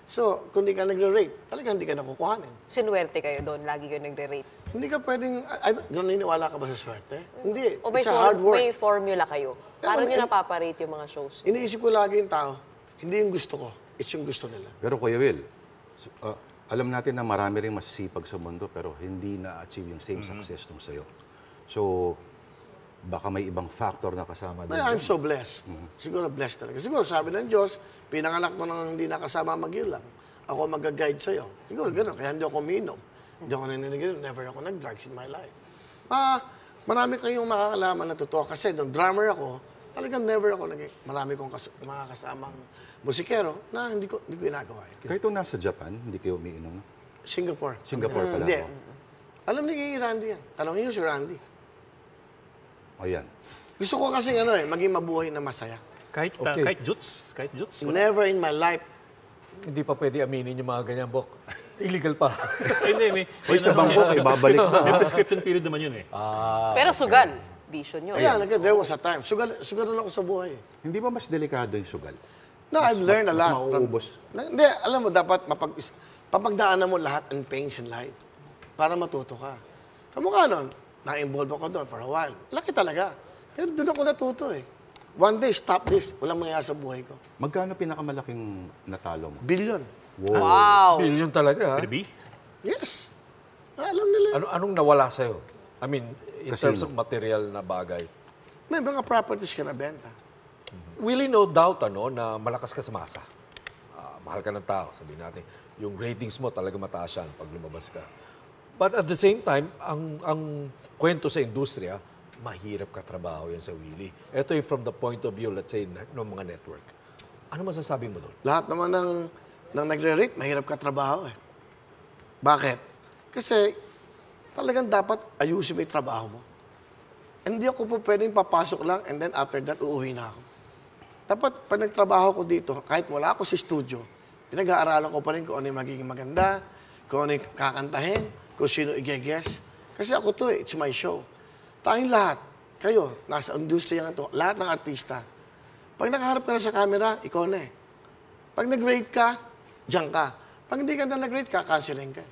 So, kung hindi ka nagre-rate, talagang hindi ka nakukuhanin.
Sinuwerte kayo doon, lagi kayo nagre-rate.
Hindi ka pwedeng, naniniwala ka ba sa swerte? Hindi.
O may,
It's a hard work.
may formula kayo. Paano
Yeah,
nyo napaparate yung mga shows?
Iniisip ko lagi yung tao, hindi yung gusto ko, it's yung gusto nila.
Pero Kuya Will, alam natin na marami rin masisipag sa mundo pero hindi na-achieve yung same success nung sa'yo. So, baka may ibang factor na kasama din.
I'm so blessed. Siguro blessed talaga. Siguro sabi ng Diyos, pinanganak mo nang hindi nakasama mag-ilang. Ako mag-guide sa'yo. Siguro gano'n. Kaya hindi ako uminom. Hindi ako naninigilan. Never ako nag-drugs in my life. Marami kayong makakalaman na totoo. Kasi nung drummer ako, talagang never ako marami kong mga kasamang musikero na hindi ko ginagawa yun.
Kahit nung nasa Japan, hindi kayo umiinom.
Singapore.
Singapore pala
Hindi.
ako.
Alam ni Randy yan. Tanongin niyo si Randy.
O yan.
Gusto ko kasi maging mabuhay na masaya.
Kahit,
Okay.
kahit Jutes? Kahit Jutes?
Never in my life.
Hindi pa pwede aminin yung mga ganyan, Bok. Illegal pa.
Hindi, may...
Uy, sa Bangkok, ibabalik na.
May prescription period naman yun eh.
Pero sugal, vision nyo.
Kaya, there was a time. Sugal na ako sa buhay.
Hindi ba mas delikado yung sugal?
No, I've learned a
mas
lot.
mauubos.
Hindi, alam mo, dapat papagdaanan mo lahat ng pains in life para matuto ka. Kamukha nun, na-involve ako doon for a while. Laki talaga. Pero doon ako natuto eh. One day, stop this. Walang mangyayari sa buhay ko.
Magkano pinakamalaking natalo mo?
Billion.
Wow.
Billion talaga, ha?
Could it be?
Yes. Alam nila.
Anong nawala sa'yo? I mean, in
Casino.
terms of material na bagay.
May mga properties ka na benta.
Really no doubt, na malakas ka sa masa. Mahal ka ng tao, sabihin natin. Yung ratings mo talaga mataas yan pag lumabas ka. But at the same time, ang kwento sa industriya, mahirap ka trabaho yan sa Willie. Ito yung from the point of view, let's say, ng mga network. Ano masasabi mo doon?
Lahat naman ng nagre-rate, mahirap ka trabaho eh. Bakit? Kasi talagang dapat ayusin mo yung trabaho mo. Hindi ako po pwedeng papasok lang and then after that, uuwi na ako. Dapat pag nagtrabaho ko dito, kahit wala ako sa studio, pinag-aaralan ko pa rin kung ano yung magiging maganda, kung ano yung kakantahin, kung sino i-guess. Kasi ako to it's my show. Tayong lahat, kayo, nasa industriya nga to, lahat ng artista. Pag nakaharap ka na sa camera, ikaw na eh. Pag nag-rate ka, diyan ka. Pag hindi ka na nag-rate ka, cancelin ka.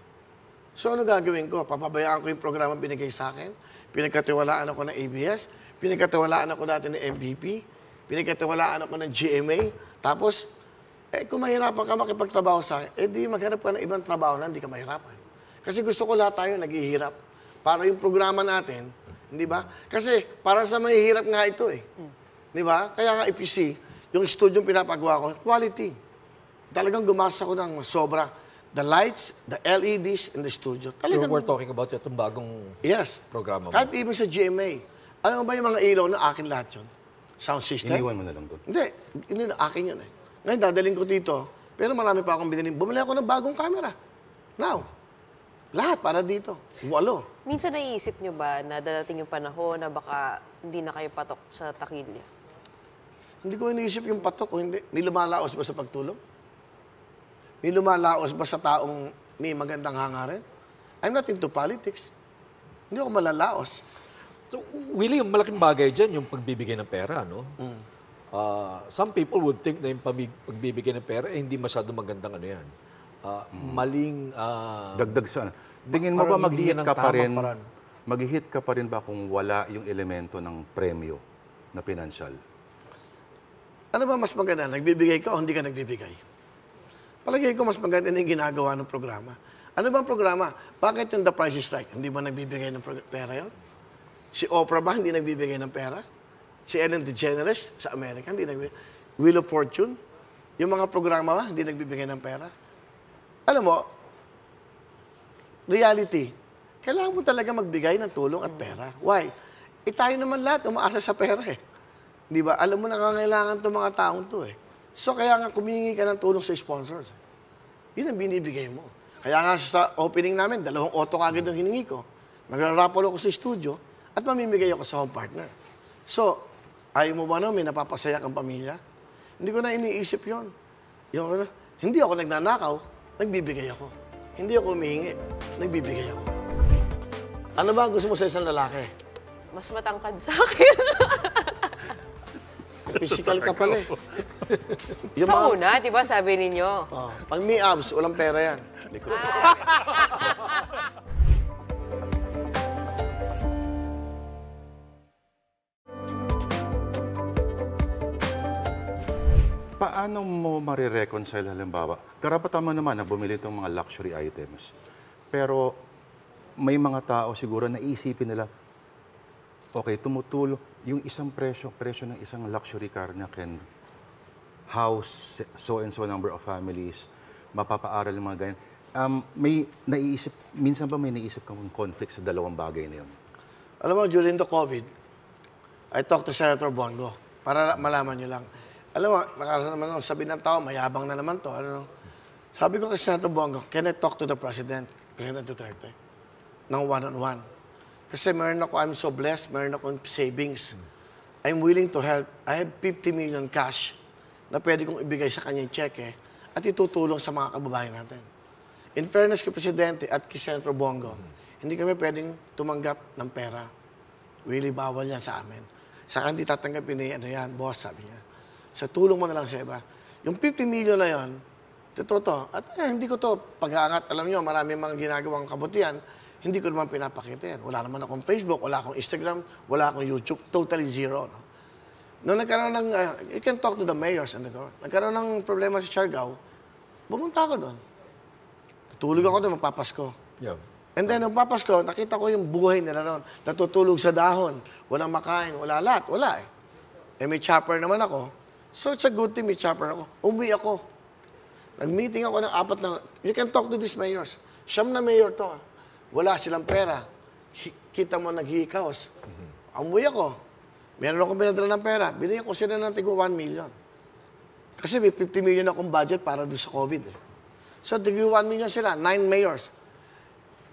So ano gagawin ko? Papabayaan ko yung programa binigay sa akin. Pinagkatiwalaan ako ng ABS. Pinagkatiwalaan ako dati ng MVP. Pinagkatiwalaan ako ng GMA. Tapos, kung mahirapan ka makipagtrabaho sa akin, di maghanap ka ng ibang trabaho na hindi ka mahirapan. Kasi gusto ko lahat tayo naghihirap. Para yung programa natin, hindi ba? Kasi para sa mahihirap nga ito eh. Di ba? Kaya nga if you see, yung studio pinapagawa ko, quality. Talagang gumastos ako ng sobra. The lights, the LEDs in the studio. Talagang,
We're talking about itong bagong
yes.
programa mo.
Kahit even sa GMA. Alam mo ba yung mga ilaw na akin lahat yun? Sound system?
Iniwan mo na lang doon.
Hindi na akin yun eh. Ngayon, dadaling ko dito, pero marami pa akong binili. Bumili ako ng bagong camera. Now, lahat para dito. 8.
Minsan naiisip nyo ba na dadating yung panahon na baka hindi na kayo patok sa takilya?
Hindi ko iniisip yung patok o hindi. May lumalaos ba sa pagtulog? May lumalaos ba sa taong may magandang hangarin? I'm not into politics. Hindi ako malalaos.
So, Willie, yung malaking bagay dyan, yung pagbibigay ng pera, no? Some people would think na yung pagbibigay ng pera, hindi masyado magandang ano yan. Maling...
Dagdag sa ano. Tingin mo ba
parang hindi yan
mag-hit
ang
ka pa
tamang
rin?
paraan.
Mag-hit ka pa rin ba kung wala yung elemento ng premyo na financial?
Ano ba mas maganda? Nagbibigay ka o hindi ka nagbibigay? Palagay ko mas maganda na yung ginagawa ng programa. Ano bang programa? Bakit yung The Price is Right? Hindi ba nagbibigay ng pera yun? Si Oprah ba hindi nagbibigay ng pera? Si Ellen DeGeneres sa Amerika hindi nagbibigay. Wheel of Fortune? Yung mga programa ba hindi nagbibigay ng pera? Alam mo, reality, kailangan mo talaga magbigay ng tulong at pera. Why? Tayo naman lahat umaasa sa pera eh. Di ba? Alam mo, nangangailangan itong mga taong to eh. So, kaya nga kumingi ka ng tulong sa sponsors. Yun ang binibigay mo. Kaya nga sa opening namin, 2 auto kagad ang hiningi ko. Magra-raffle ako sa studio at mamimigay ako sa home partner. So, ayaw mo ba may napapasaya kang pamilya? Hindi ko na iniisip yun. Hindi ako nagnanakaw, nagbibigay ako. Hindi ako humihingi, nagbibigay ako. Ano ba ang gusto mo sa isang lalaki?
Mas matangkad sa akin.
Physical ka pala eh. Yung
Sa
mga-
una, di ba sabi ninyo?
Oh, pag may abs, walang pera yan.
Paano mo marireconcile halimbawa? Karapatan mo naman na bumili itong mga luxury items. Pero may mga tao siguro na isipin nila, okay, tumutulong. Yung isang presyo ng isang luxury car na can house so and so number of families, mapapaaral yung mga ganyan. Minsan ba may naisip kang conflict sa dalawang bagay na yun?
Alam mo, during the COVID, I talked to Senator Bongo para malaman nyo lang. Alam mo, nakarasan naman sabi ng tao, mayabang na naman to. Ano? Sabi ko kay Senator Bongo, can I talk to the President, President Duterte? ng one-on-one. Kasi meron ako, I'm so blessed, meron akong savings. I'm willing to help. I have 50 million cash na pwede kong ibigay sa kanyang cheque at itutulong sa mga kababayan natin. In fairness kay Presidente at kay Senator Bongo, hindi kami pwedeng tumanggap ng pera. Really, bawal yan sa amin. Saka hindi tatanggapin ni, boss, sabi niya. Sa tulong mo na lang sa iba. Yung 50 million na yon, totoo to. At hindi ko to pag-aangat. Alam nyo, marami mga ginagawang kabutihan, hindi ko naman pinapakita yan. Wala naman akong Facebook, wala akong Instagram, wala akong YouTube. Totally zero. No? Nung nagkaroon ng, you can talk to the mayors and the governor. Nagkaroon ng problema sa Siargao, bumunta ako doon. Tutulog ako doon, magpapasko.
Yeah.
And then, nung papasko, nakita ko yung buhay nila noon. Natutulog sa dahon, walang makain, wala lahat, wala eh. Eh, may chopper naman ako. So, it's a good thing may chopper ako. Umuwi ako. Nag-meeting ako ng 4 na, you can talk to these mayors. 9 na mayor to. Wala silang pera. Kita mo naghihikaos. Umuwi ako. Meron akong pinadala ng pera. Binigyan ko sila ng tigo 1 million. Kasi may 50 million akong budget para doon sa COVID eh. So, tigo 1 million sila, 9 mayors.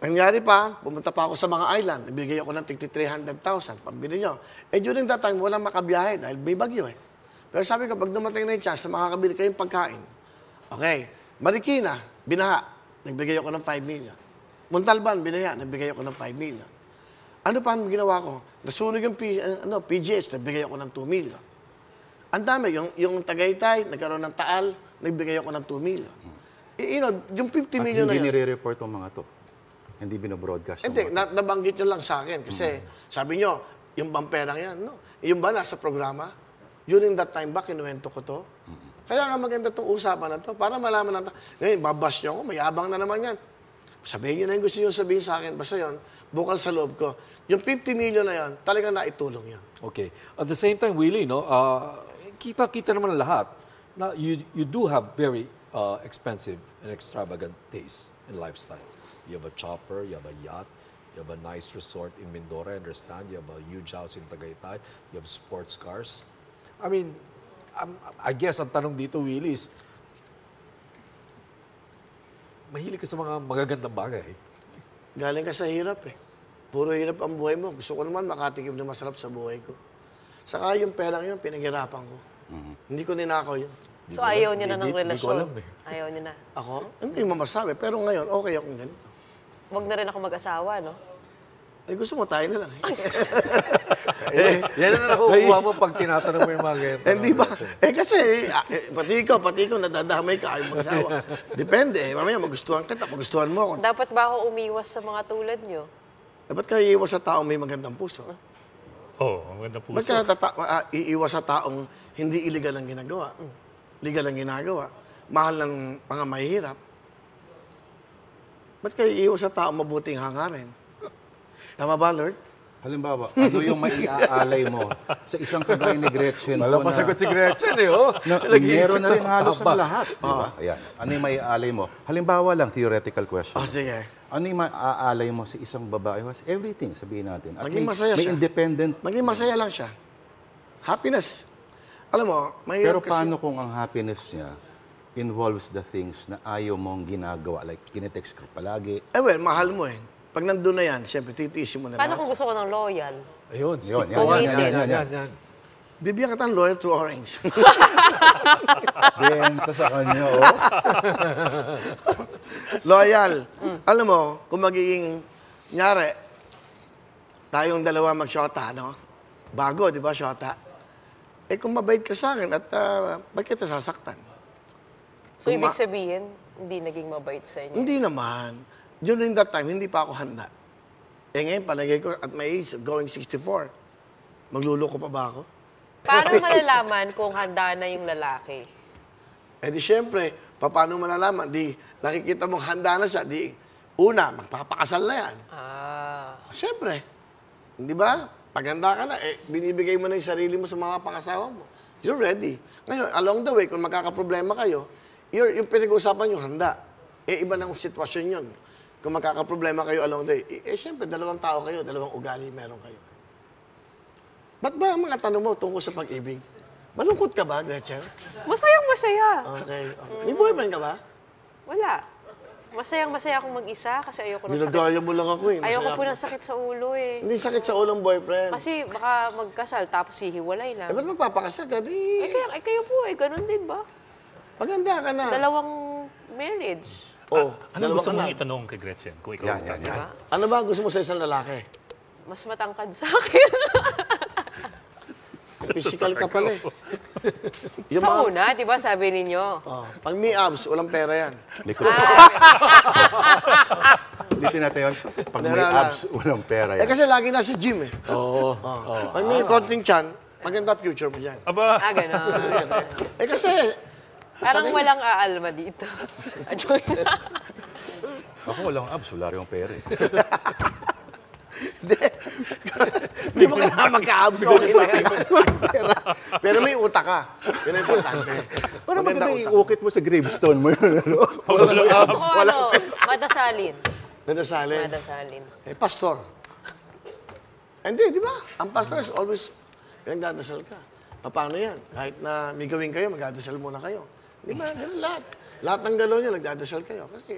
Nangyari pa, pumunta pa ako sa mga island. Ibigay ako ng 300,000. Pambili nyo. Eh, during that time, walang makabiyahe dahil may bagyo eh. Pero sabi ko, pag dumating na yung chance na makakabili kayong pagkain, okay, Marikina, binaha, nagbigay ako ng 5 million. Montalban, binaha, nagbigay ako ng 5 million. Ano pa ang ginawa ko? Nasunog yung PGH, nagbigay ako ng 2 million. Ang dami, yung Tagaytay, nagkaroon ng Taal, nagbigay ako ng 2 million. Yung 50 million na
hindi
yun.
nire-report ang mga to. Hindi binobroadcast.
Hindi, nabanggit nyo lang sa akin. Kasi sabi nyo, yung bang perang yan, no? Yung ba nasa programa? During that time ba, kinuwento ko to? Kaya nga maganda itong usapan na to para malaman natin. Ngayon, babas nyo ako, mayabang na naman yan. Sabihin nyo na yung gusto nyo sabihin sa akin. Basta yun, bukal sa loob ko. Yung 50 million na yan, talagang naitulong yan.
Okay. At the same time, Willie, no, kita-kita naman lahat na you do have very expensive and extravagant taste and lifestyle. You have a chopper, you have a yacht, you have a nice resort in Mindoro, I understand. You have a huge house in Tagaytay. You have sports cars. I mean, I guess ang tanong dito, Willie, is mahilig ka sa mga magagandang bagay.
Galing ka sa hirap eh. Puro hirap ang buhay mo. Gusto ko naman makatikim na masarap sa buhay ko. Saka yung perang yun, pinaghirapan ko. Hindi ko ninakaw yun.
So, ayaw niyo na ng
Di ko
relasyon?
alam eh.
Ayaw niyo na.
Ako? Hindi mo masabi. Pero ngayon, okay akong ganito.
Huwag na rin ako mag-asawa, no?
Eh, gusto mo tayo na lang.
Yan na nakukuha mo pag tinatanong mo yung mga ganyan.
Hindi ba? Eh kasi, pati ikaw, nadadamay ka, ayaw mag-asawa. Depende. Mamaya magustuhan kita, magustuhan mo ako.
Dapat ba ako umiwas sa mga tulad niyo?
Ba't ka iiwas sa taong may magandang puso?
Maganda po.
Ba't ka iiwas sa taong hindi illegal ang ginagawa? Legal ang ginagawa. Mahal ng mga mahihirap. Ba't ka iiwas sa taong mabuting hangarin? Tama ba, Lord?
Halimbawa, ano yung maiaalay mo sa isang kagaya ni Gretchen?
Walang masagot si Gretchen eh, oh.
Na, meron na rin halos ng lahat. Diba? Ayan. Ano yung maiaalay mo? Halimbawa lang, theoretical question.
Sige.
Ano yung maaalay mo sa isang babae who has everything, sabihin natin? At
Maging masaya
may
siya.
independent.
Maging masaya lang siya. Happiness. Alam mo, mahirap
Pero
kasi.
paano kung ang happiness niya involves the things na ayaw mong ginagawa? Like, kinetext ka palagi.
Eh well, mahal mo eh. Pag nandun na yan, siyempre, titiisin mo na
Paano
lahat.
kung gusto ko ng loyal?
Ayun, stick
Yun,
to one.
yan,
Yan.
Bibigyan kita ng loyal to orange.
Benta sa kanya, oh.
Loyal. Alam mo, kung magiging, nyari, tayong dalawa mag-shota, no? Bago, di ba, shota? Eh, kung mabait ka sa akin at ba't kita sasaktan?
So, ibig sabihin, hindi naging mabait sa inyo?
Hindi naman. During that time, hindi pa ako handa. Eh ngayon, palagay ko, at my age, going 64, magluloko pa ba ako?
Paano malalaman kung handa na yung lalaki?
Eh di syempre, paano malalaman? Di nakikita mong handa na siya, di una, magpapakasal na yan. Syempre. Di ba? Pag handa ka na, eh, binibigay mo na yung sarili mo sa mga pangasawa mo. You're ready. Ngayon, along the way, kung magkakaproblema kayo, yung pinag-uusapan yung handa. Eh, iba ng sitwasyon yun. Kung magkakaproblema kayo along the way, eh, syempre, dalawang tao kayo, dalawang ugali meron kayo. Ba't ba ang mga tanong mo tungkol sa pag-ibig? Malungkot ka ba, Gretchen?
Masayang masaya.
Okay. May boyfriend ka ba?
Wala. Masayang-masaya akong mag-isa kasi ayoko ng sakit.
Ginagaya mo lang ako eh.
Ayoko
Masaya
po
ako.
ng sakit sa ulo eh.
Hindi sakit sa ulo ng boyfriend.
Kasi baka magkasal tapos hihiwalay lang.
Eh, ba't magpapakasal ka? Di,
Kayo po eh, ganun din ba?
maganda ka na.
Dalawang marriage.
Oh,
Anong gusto
dalawa ka
mong
na.
itanong kay Gretchen kung ikaw
Yan, yan, yan.
Diba?
Ano ba ang gusto mo sa isang lalaki?
Mas matangkad sa akin.
Physical ka pala eh. Yung
Sa
mga,
una, di ba sabi ninyo?
oh, pag may abs, walang pera yan.
Likod. Ulitin natin yun. Pag may
Wala.
abs, walang pera
Eh
yan.
kasi lagi nasa gym eh.
Oo.
Pag may konting chan, maganda future mo dyan.
Aba,
Ganon.
Eh kasi,
Parang
sanay-
walang aalma dito. Joke lang.
Ako walang abs, wala rin yung pera eh.
Hindi mo kailangan magka-abs, okay lang yan. Pero may utak ka. Yun ang importante.
Parang
Maganda
maganda
utak.
iukit mo sa gravestone mo yun. Ano?
walang abs.
O ano, madasalin.
Nadasalin.
Madasalin.
Eh, pastor. Hindi, di ba? Ang pastor is always pinagdadasal ka. Paano yan? Kahit na may gawin kayo, magdadasal muna kayo. Di ba? Ganun lahat. Lahat ng galaw niya, nagdadasal kayo. Kasi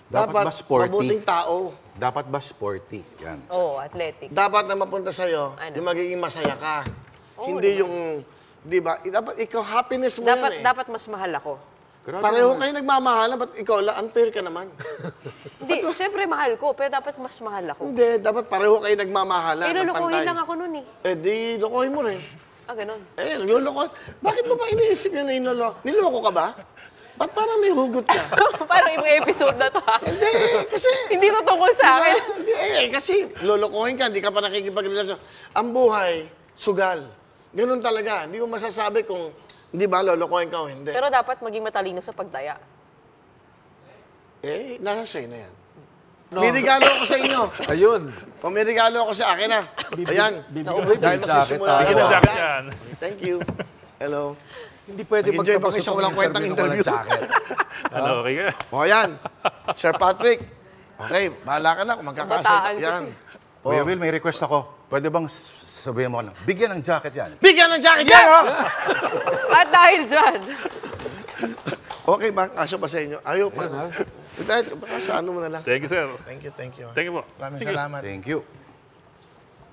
Dapat ba sporty?
mabuting tao.
Dapat ba sporty? Yan.
Oo, athletic.
Dapat na mapunta sa'yo,
Ano?
yung magiging masaya ka.
Oo,
Hindi yung, di ba? Dapat ikaw, happiness mo yan eh.
Dapat mas mahal ako.
Grabe
Pareho
naman.
kayo nagmamahalan, ba't ikaw, unfair ka naman?
Hindi, syempre mahal ko, pero dapat mas mahal ako.
Hindi, dapat pareho kayo nagmamahalan.
Eh,
ng
lulukuhin
pantay.
lang ako nun eh.
Eh, di, lokohin mo rin.
Ganon.
Eh, nagluloko. Bakit mo ba iniisip niya na inuloko? Niloko ka ba? Ba't parang may hugot ka?
Parang ibang episode na to ha.
Hindi, kasi...
Hindi to tungkol sa akin.
Hindi, kasi lolokohin ka, hindi ka pa nakikipagrelasyon. Ang buhay, sugal. Ganun talaga. Hindi mo masasabi kung, hindi ba, lolokohin ka o hindi.
Pero dapat maging matalino sa pagdaya.
Eh, nasa sa'yo na yan. May regalo ako sa inyo.
Ayun.
O may regalo ako sa akin na. Ayan.
Bibigyan
Dahil
jacket
magsisimula
tayo.
ako.
Bigyan ng jacket yan.
Thank you. Hello.
Hindi pwede
Nag-enjoy
magtapos
ba kayo sa
itong
walang kwentang
na walang
interview?
jacket.
Ano, okay ka?
O yan. Sir Patrick. Okay, bahala ka na kung
Bataan
magkakasal.
ko
Yan.
Kuya Will, may request ako. Pwede bang sabihin mo na, bigyan ng jacket yan?
Bigyan ng jacket yan! oh!
At dahil dyan,
Okay ba? Kasya pa sa inyo? Ayaw pa. Kasya ano mo na lang.
Thank you, sir.
Thank you, thank you.
Thank you po.
Maraming
Thank you.
salamat.
Thank you.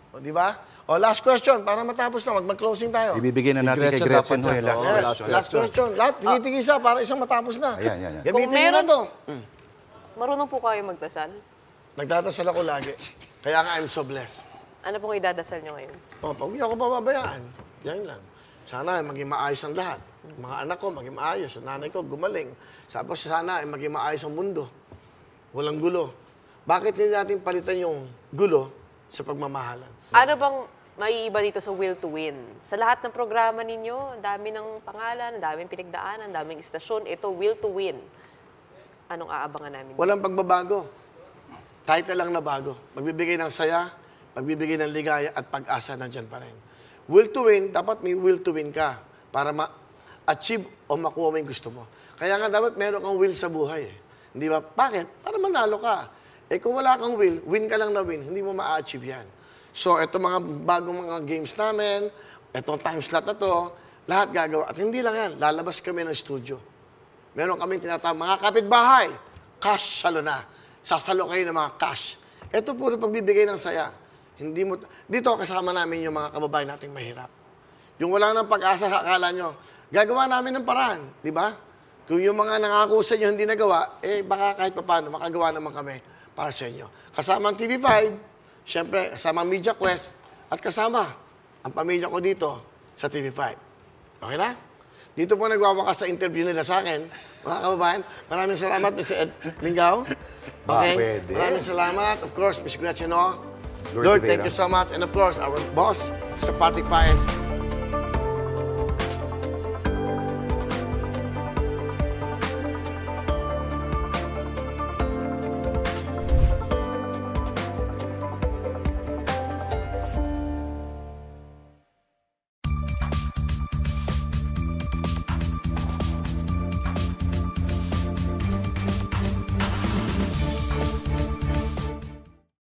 O, di ba? O, last question. Para matapos na. Mag-closing tayo.
Ibibigay na
Si
natin kay
Gretchen
Gretchen
dapat
ho,
yan.
yung last
Oo,
Yes,
question.
last question. Lahat, tigisa para isang matapos na.
Ayan, yan, yan.
Gamitin
Kung
nyo na
meron-
to.
marunong po kayo magdasal.
Nagdadasal ako lagi. Kaya nga, I'm so blessed.
Ano pong idadasal nyo ngayon?
O, pag hindi ako pababayaan, yan lang. Sana ay maging maayos ang lahat. Mga anak ko, maging maayos. Ang nanay ko, gumaling. Tapos sana ay maging maayos ang mundo. Walang gulo. Bakit hindi natin palitan yung gulo sa pagmamahalan?
Ano bang maiiba dito sa Will to Win? Sa lahat ng programa ninyo, ang dami ng pangalan, ang daming pinagdaanan, ang daming istasyon. Ito, Will to Win. Anong aabangan namin?
Walang pagbabago. Kahit na lang na bago. Magbibigay ng saya, magbibigay ng ligaya at pag-asa nandyan pa rin. Will to win, dapat may will to win ka para ma-achieve o makuha mo yung gusto mo. Kaya nga dapat meron kang will sa buhay. Hindi ba? Bakit? Para manalo ka. Eh kung wala kang will, win ka lang na win, hindi mo ma-achieve yan. So, ito mga bagong mga games namin, itong time slot na to, lahat gagawa. At hindi lang yan, lalabas kami ng studio. Meron kaming tinatawag, mga kapitbahay, cash salo na. Sasalo kayo ng mga cash. Ito puro pagbibigay ng saya. Hindi mo, dito kasama namin yung mga kababayan nating mahirap. Yung wala nang pag-asa sa akala nyo, gagawa namin ng paraan, di ba? Kung yung mga nangako sa inyo hindi nagawa, eh baka kahit paano, makagawa naman kami para sa inyo. Kasama ang TV5, syempre, kasama ang Media Quest, at kasama ang pamilya ko dito sa TV5. Okay na? Dito po nagwawakas sa interview nila sa akin, mga kababayan. Maraming salamat, Mr. Ed Lingao. Okay?
Pwede.
Maraming salamat. Of course, Ms. Gretchen,
Lord
Lord, thank
Rivera.
you so much. And of course, our boss, Mr. Patrick Paez.